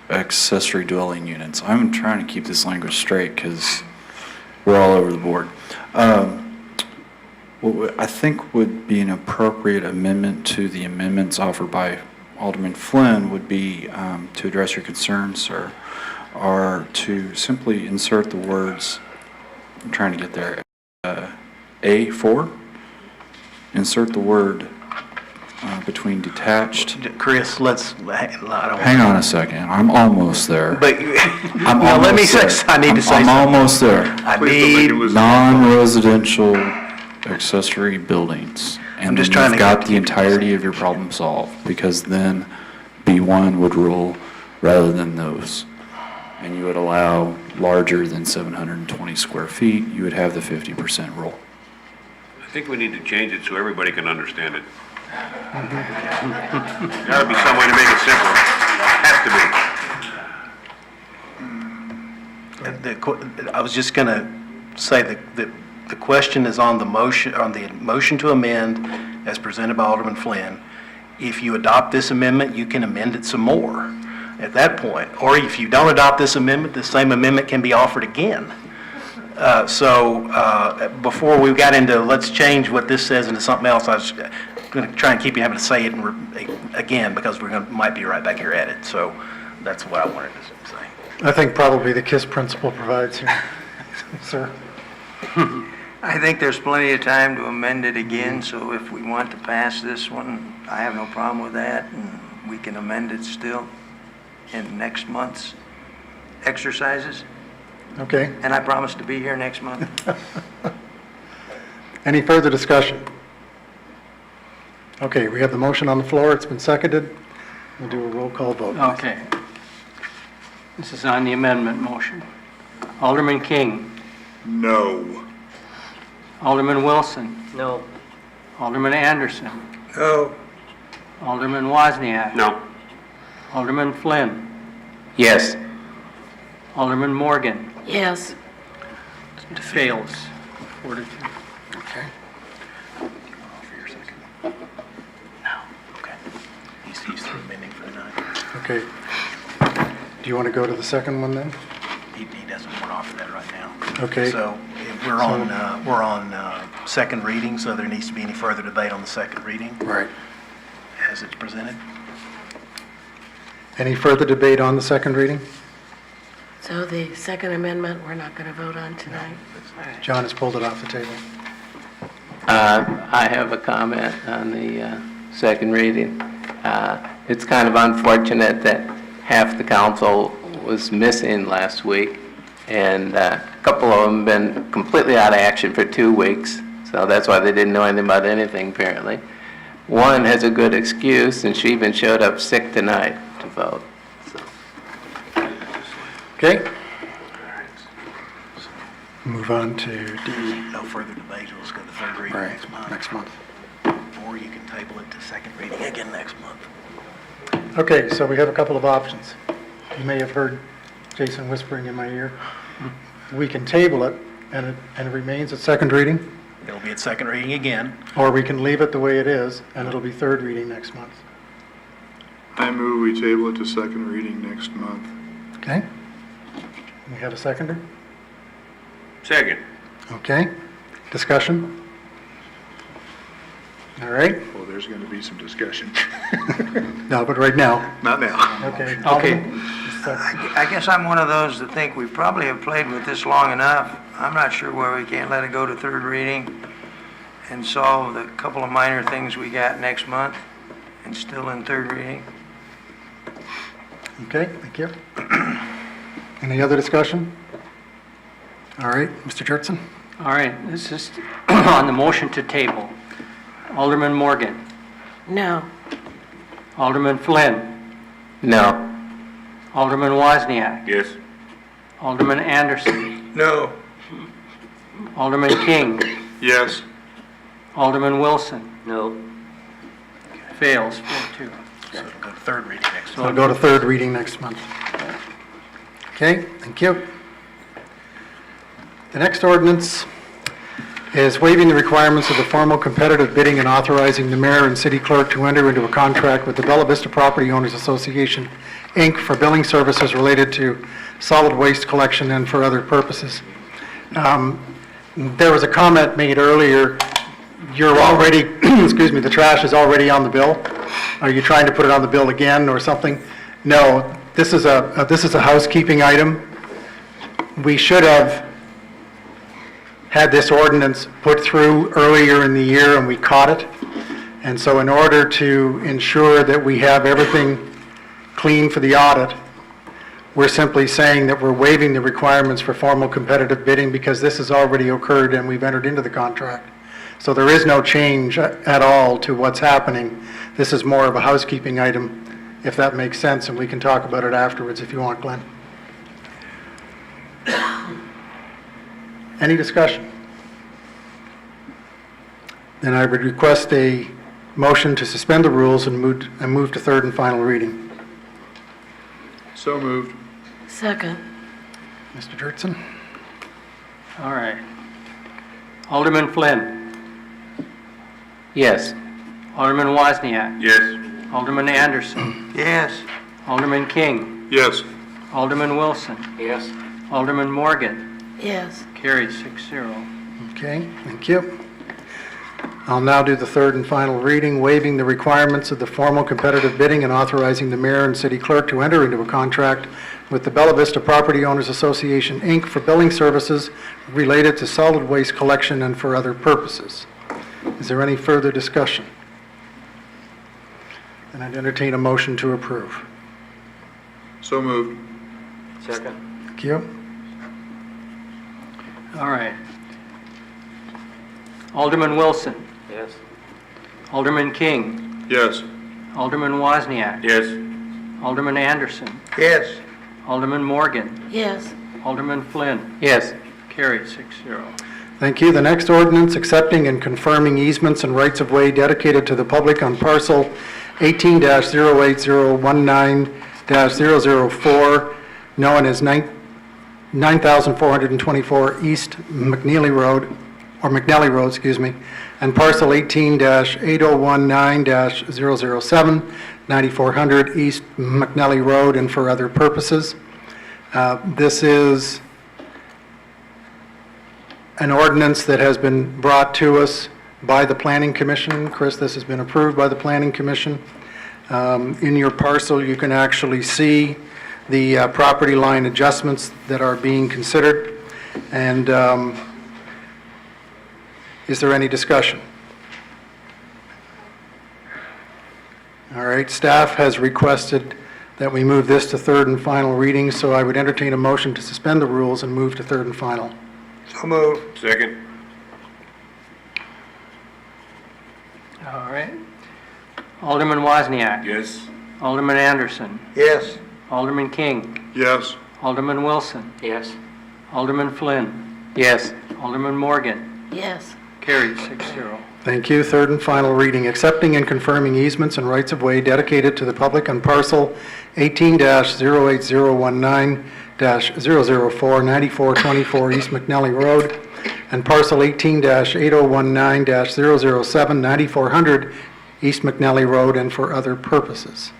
accessory dwelling units. I'm trying to keep this language straight because we're all over the board. What I think would be an appropriate amendment to the amendments offered by Alderman Flynn would be, to address your concerns, sir, are to simply insert the words, I'm trying to get there, A4, insert the word between detached. Chris, I don't. Hang on a second, I'm almost there. But, I'm no, let me almost say, there. I need to say I'm something. almost there. I need, Non-residential accessory buildings. I'm just And trying then to you've get got the entirety of your problem solved, because then B1 would rule rather than those. And you would allow larger than 720 square feet, you would have the 50% rule. I think we need to change it so everybody can understand it. Gotta be some way to make it simpler. Has to be. I was just going to say that the question is on the motion to amend as presented by Alderman Flynn. If you adopt this amendment, you can amend it some more at that point. Or if you don't adopt this amendment, the same amendment can be offered again. Before we got into let's change what this says into something else, I was going to try and keep you having to say it again, because might be right back here at it. So that's what I wanted to say. I think probably the KISS principle provides here, sir. I think there's plenty of time to amend it again, so if we want to pass this one, I have no problem with that, and we can amend it still in next month's exercises. Okay. And I promise to be here next month. Any further discussion? Okay, we have the motion on the floor. It's been seconded. We'll do a roll call vote. Okay. This is on the amendment motion. Alderman King. No. Alderman Wilson. No. Alderman Anderson. No. Alderman Wozniak. No. Alderman Flynn. Yes. Alderman Morgan. Yes. It fails. 4-2. Okay. Okay. He's through amending for the night. Okay. Do you want to go to the second one then? He doesn't want to offer that right now. Okay. So if we're on second reading, so there needs to be any further debate on the second reading Right. as it's presented. Any further debate on the second reading? So the second amendment, we're not going to vote on tonight? All right. John has pulled it off the table. I have a comment on the second reading. It's kind of unfortunate that half the council was missing last week, and a couple of them have been completely out of action for 2 weeks, so that's why they didn't know anything about anything, apparently. One has a good excuse, and she even showed up sick tonight to vote. Okay. Move on to D. No further debate, we'll just go to third reading Right, next month. next month. Or you can table it to second reading again next month. Okay, so we have a couple of options. You may have heard Jason whispering in my ear. We can table it, and it remains at second reading, It'll be at second reading again. or we can leave it the way it is, and it'll be third reading next month. I move we table it to second reading next month. Okay? We have a seconder? Second. Okay. Discussion? All right. Well, there's going to be some discussion. No, but right now. Not now. Okay. Okay. I guess I'm one of those that think we probably have played with this long enough. I'm not sure why we can't let it go to third reading and solve the couple of minor things we got next month and still in third reading. Okay, thank you. Any other discussion? All right, Mr. Jurtson? All right, this is on the motion to table. Alderman Morgan. No. Alderman Flynn. No. Alderman Wozniak. Yes. Alderman Anderson. No. Alderman King. Yes. Alderman Wilson. No. Fails, 4-2. So it'll go to third reading next So month. we'll go to third reading next month. Okay, thank you. The next ordinance is waiving the requirements of the formal competitive bidding and authorizing the mayor and city clerk to enter into a contract with the Bella Vista Property Owners Association, Inc. for billing services related to solid waste collection and for other purposes. There was a comment made earlier You're already, excuse me, the trash is already on the bill? Are you trying to put it on the bill again or something? No, this is a housekeeping item. We should have had this ordinance put through earlier in the year and we caught it. And so in order to ensure that we have everything clean for the audit, we're simply saying that we're waiving the requirements for formal competitive bidding because this has already occurred and we've entered into the contract. So there is no change at all to what's happening. This is more of a housekeeping item, if that makes sense, and we can talk about it afterwards if you want, Glenn. Any discussion? Then I would request a motion to suspend the rules and move to third and final reading. So moved. Second. Mr. Dirksen? All right. Alderman Flynn. Yes. Alderman Wozniak. Yes. Alderman Anderson. Yes. Alderman King. Yes. Alderman Wilson. Yes. Alderman Morgan. Yes. Carried 6-0. Okay, thank you. I'll now do the third and final reading, waiving the requirements of the formal competitive bidding and authorizing the mayor and city clerk to enter into a contract with the Bella Vista Property Owners Association, Inc. for billing services related to solid waste collection and for other purposes. Is there any further discussion? Then I'd entertain a motion to approve. So moved. Second. Thank you. All right. Alderman Wilson. Yes. Alderman King. Yes. Alderman Wozniak. Yes. Alderman Anderson. Yes. Alderman Morgan. Yes. Alderman Flynn. Yes. Carried 6-0. Thank you. The next ordinance, accepting and confirming easements and rights-of-way dedicated to the public on parcel 18-08019-004, known as 9424 East McNeely Road, or McNally Road, excuse me, and parcel 18-8019-007, 9400 East McNally Road, and for other purposes. This is an ordinance that has been brought to us by the Planning Commission. Chris, this has been approved by the Planning Commission. In your parcel, you can actually see the property line adjustments that are being considered. And is there any discussion? All right, staff has requested that we move this to third and final reading, so I would entertain a motion to suspend the rules and move to third and final. So moved. Second. All right. Alderman Wozniak. Yes. Alderman Anderson. Yes. Alderman King. Yes. Alderman Wilson. Yes. Alderman Flynn. Yes. Alderman Morgan. Yes. Carried 6-0. Thank you. Third and final reading, accepting and confirming easements and rights-of-way dedicated to the public on parcel 18-08019-004, 9424 East McNally Road, and parcel 18-8019-007, 9400 East McNally Road, and for other purposes.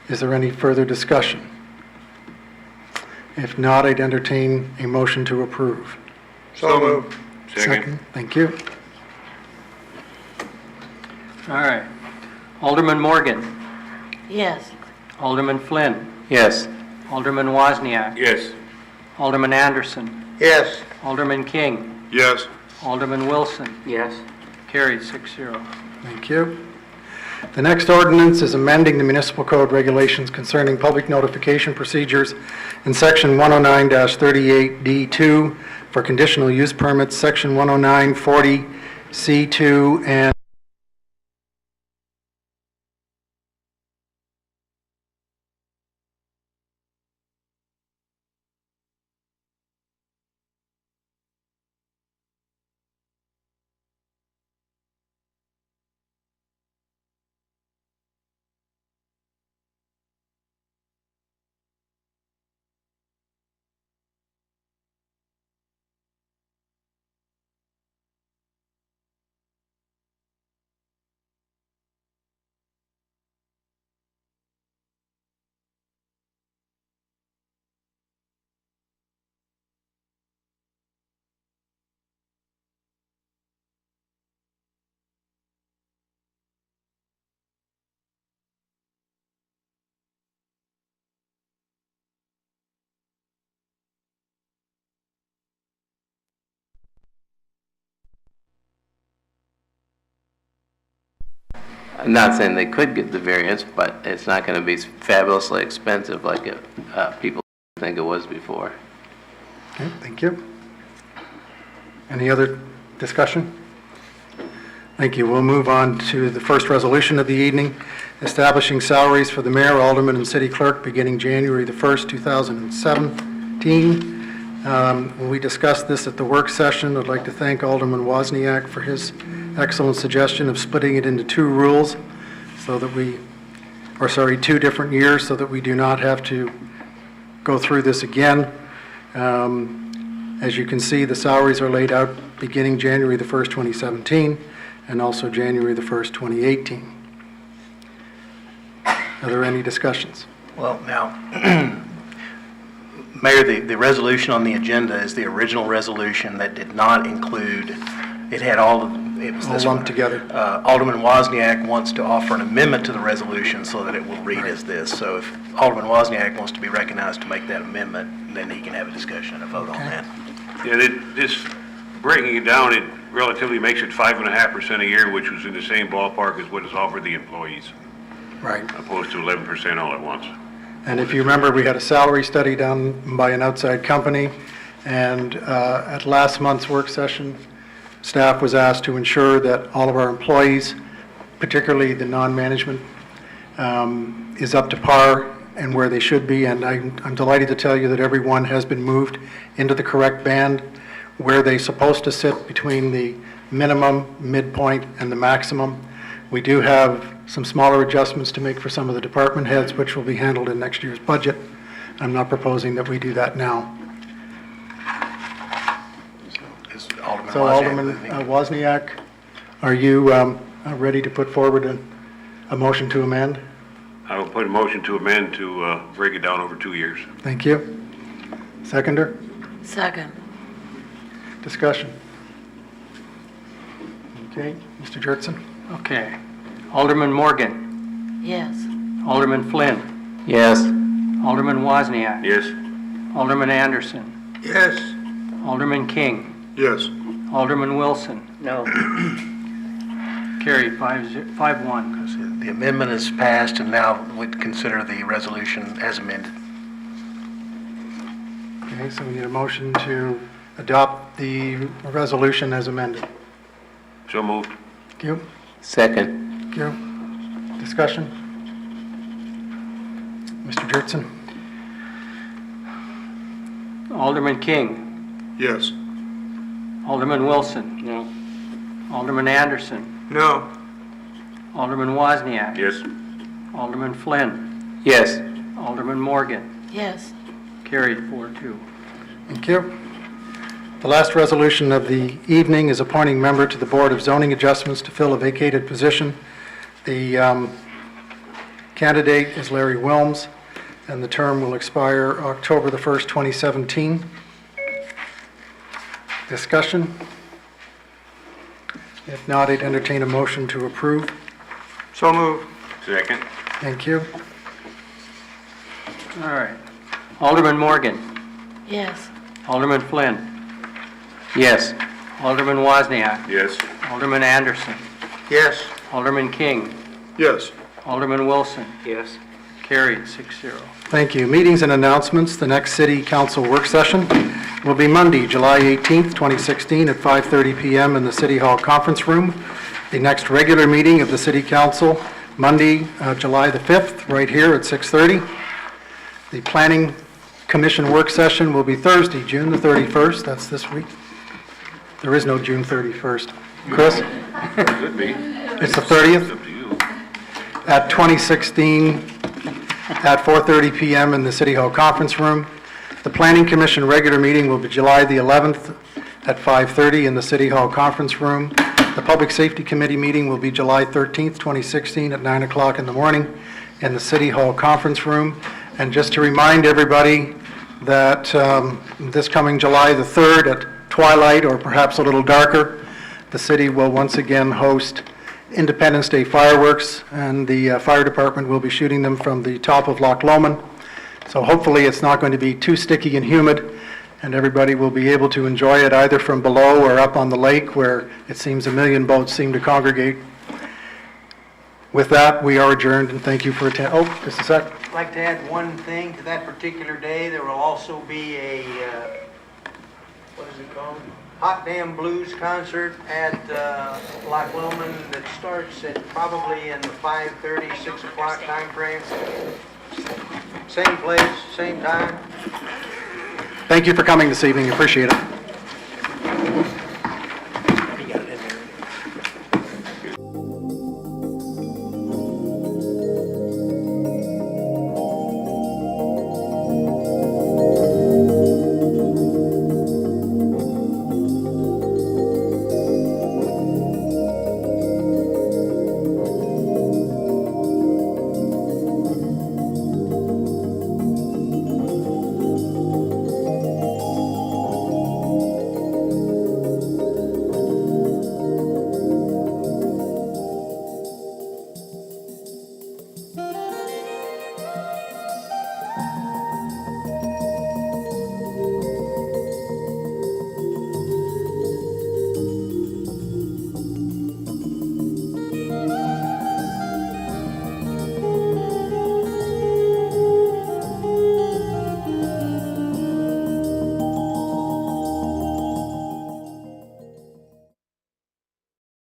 Is there any further discussion? If not, I'd entertain a motion to approve. So moved. Second. Thank you. All right. Alderman Morgan. Yes. Alderman Flynn. Yes. Alderman Wozniak. Yes. Alderman Anderson. Yes. Alderman King. Yes. Alderman Wilson. Yes. Carried 6-0. Thank you. The next ordinance is amending the municipal code regulations concerning public notification procedures in Section 109-38D2 for conditional use permits, Section 109-40C2, and I'm not saying they could get the variance, but it's not going to be fabulously expensive like people think it was before. Okay, thank you. Any other discussion? Thank you. We'll move on to the first resolution of the evening, establishing salaries for the mayor, alderman, and city clerk beginning January the 1st, 2017. When we discussed this at the work session, I'd like to thank Alderman Wozniak for his excellent suggestion of splitting it into two rules so that two different years so that we do not have to go through this again. As you can see, the salaries are laid out beginning January the 1st, 2017, and also January the 1st, 2018. Are there any discussions? Well, now, Mayor, the resolution on the agenda is the original resolution that did not include, it had all of, it was this All one. lumped together. Alderman Wozniak wants to offer an amendment to the resolution so that it will read as this. So if Alderman Wozniak wants to be recognized to make that amendment, then he can have a discussion and a vote on that. Yeah, this, breaking it down, it relatively makes it 5.5% a year, which was in the same ballpark as what is offered the employees, Right. opposed to 11% all at once. And if you remember, we had a salary study done by an outside company, and at last month's work session, staff was asked to ensure that all of our employees, particularly the non-management, is up to par and where they should be, and I'm delighted to tell you that everyone has been moved into the correct band where they're supposed to sit between the minimum, midpoint, and the maximum. We do have some smaller adjustments to make for some of the department heads, which will be handled in next year's budget. I'm not proposing that we do that now. Is Alderman So Wozniak Alderman moving? Wozniak, are you ready to put forward a motion to amend? I will put a motion to amend to break it down over 2 years. Thank you. Seconder? Second. Discussion? Okay, Mr. Jurtson? Okay. Alderman Morgan. Yes. Alderman Flynn. Yes. Alderman Wozniak. Yes? Alderman Anderson. Yes. Alderman King. Yes. Alderman Wilson. No. Carried 5-1. The amendment is passed, and now we'd consider the resolution as amended. Okay, so we need a motion to adopt the resolution as amended. So moved. Thank you. Second. Thank you. Discussion? Mr. Jurtson? Alderman King. Yes. Alderman Wilson. No. Alderman Anderson. No. Alderman Wozniak. Yes? Alderman Flynn. Yes. Alderman Morgan. Yes. Carried 4-2. Thank you. The last resolution of the evening is appointing member to the Board of Zoning Adjustments to fill a vacated position. The candidate is Larry Wilms, and the term will expire October the 1st, 2017. Discussion? If not, I'd entertain a motion to approve. So moved. Second? Thank you. All right. Alderman Morgan. Yes. Alderman Flynn. Yes. Alderman Wozniak. Yes? Alderman Anderson. Yes. Alderman King. Yes. Alderman Wilson. Yes. Carried 6-0. Thank you. Meetings and announcements. The next City Council work session will be Monday, July 18th, 2016, at 5:30 p.m. in the City Hall Conference Room. The next regular meeting of the City Council, Monday, July the 5th, right here at 6:30. The Planning Commission work session will be Thursday, June the 31st. That's this week. There is no June 31st. Chris? Could be. It's the 30th? It's up to you. At 2016 at 4:30 p.m. in the City Hall Conference Room. The Planning Commission regular meeting will be July the 11th at 5:30 in the City Hall Conference Room. The Public Safety Committee meeting will be July 13th, 2016 at 9 o'clock in the morning in the City Hall Conference Room. And just to remind everybody that this coming July the 3rd at twilight, or perhaps a little darker, the city will once again host Independence Day fireworks, and the fire department will be shooting them from the top of Loch Lomond. So hopefully it's not going to be too sticky and humid, and everybody will be able to enjoy it either from below or up on the lake, where it seems a million boats seem to congregate. With that, we are adjourned, and thank you for attending. Oh, just a sec. I'd like to add one thing to that particular day. There will also be a, what is it called? Hot Damn Blues concert at Loch Lomond that starts at probably in the 5:30, 6 o'clock time frame. Same place, same time. Thank you for coming this evening. Appreciate it.